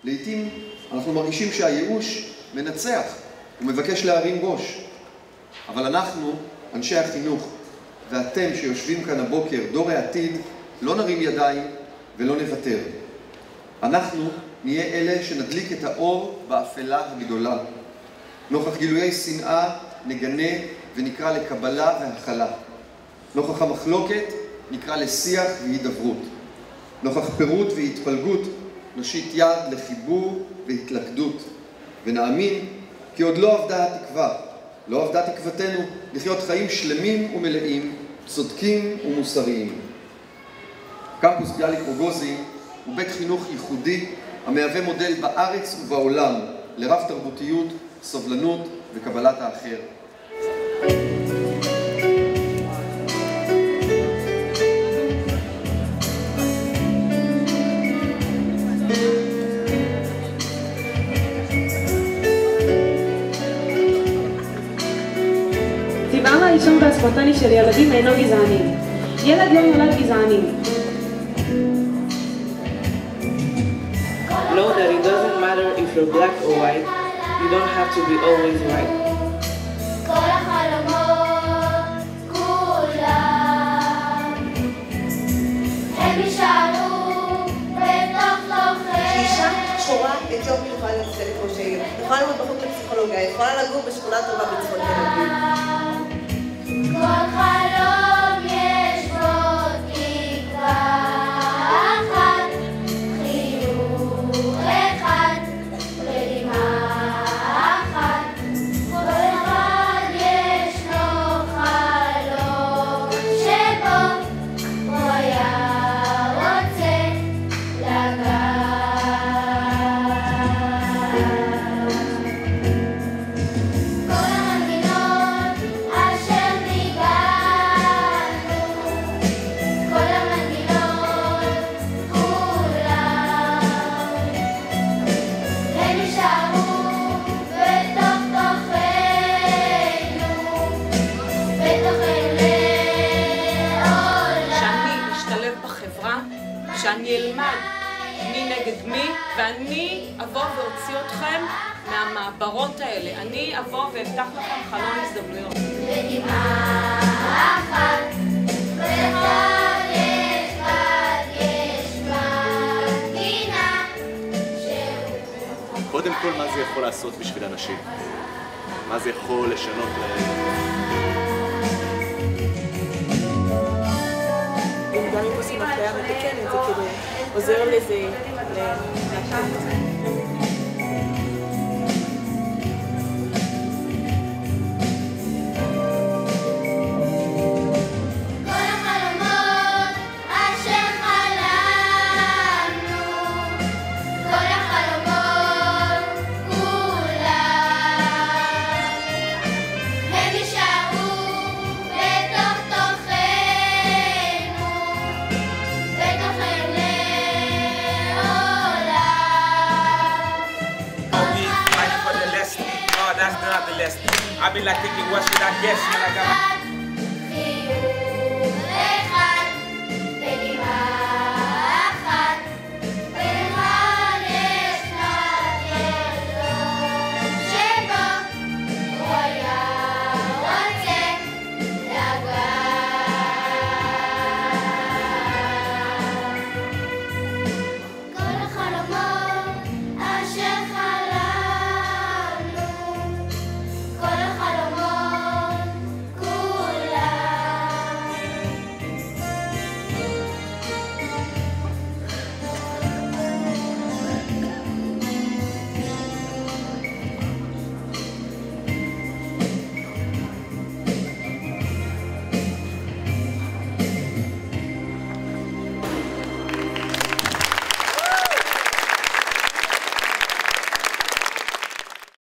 לעתים אנחנו מרגישים שהייאוש מנצח ומבקש להרים ראש. אבל אנחנו, אנשי החינוך, ואתם שיושבים כאן הבוקר, דור העתיד, לא נרים ידיים ולא נוותר. אנחנו נהיה אלה שנדליק את האור באפלה הגדולה. נוכח גילויי שנאה נגנה ונקרא לקבלה והכלה. נוכח המחלוקת נקרא לשיח והידברות. נוכח פירוט והתפלגות נושיט יד לחיבור והתלכדות. ונאמין כי עוד לא עבדה התקווה, לא עבדה תקוותנו לחיות חיים שלמים ומלאים, צודקים ומוסריים. קמפוס ביאליק רוגוזין הוא בית חינוך ייחודי המהווה מודל בארץ ובעולם לרב תרבותיות, סובלנות וקבלת האחר. טבעם הראשון והספונטני של ילדים אינו גזעני. ילד לא נולד גזעני. Know that it doesn't matter if you're black or white, you don't have to be always right. כל החלומות, כולם, הם יישארו בתוך תוכן. אישה שחורה אתיופית יכולה לנצל כמו שהיא, יכולה ללמוד בחוג לפסיכולוגיה, יכולה לגור בשכונה טובה בצפון תל אביב. כל חלום יש בו תקווה אחת, חיוך אחד, בלימה אחת. כל אחד יש לו חלום שבו הוא היה רוצה לגעת. כל המנגינות אשר ניגענו, כל המנגינות כולם, הם יישארו בתוך תוכנו, בתוכנו לעולם. שאני אשתלב בחברה, שאני אלמד מי נגד מי, ואני אבוא ואוציא אתכם מהמעברות האלה. אני אבוא ואפתח לכם חלון הזדמנויות. בנימה אחת, ואחד יש מנגינה שהוא קודם כל, מה זה יכול לעשות בשביל אנשים? מה זה יכול לשנות להם? גם אם עושים אפליה מתקנת, זה כאילו עוזר לזה להשאיר את זה. כל החלומות אשר חלמנו, כל החלומות כולם, הם יישארו בתוך תוכנו, בתוכנו לעולם. Fight for the lesson. Oh, that's not the lesson. I be like thinking, what should I guess when I got my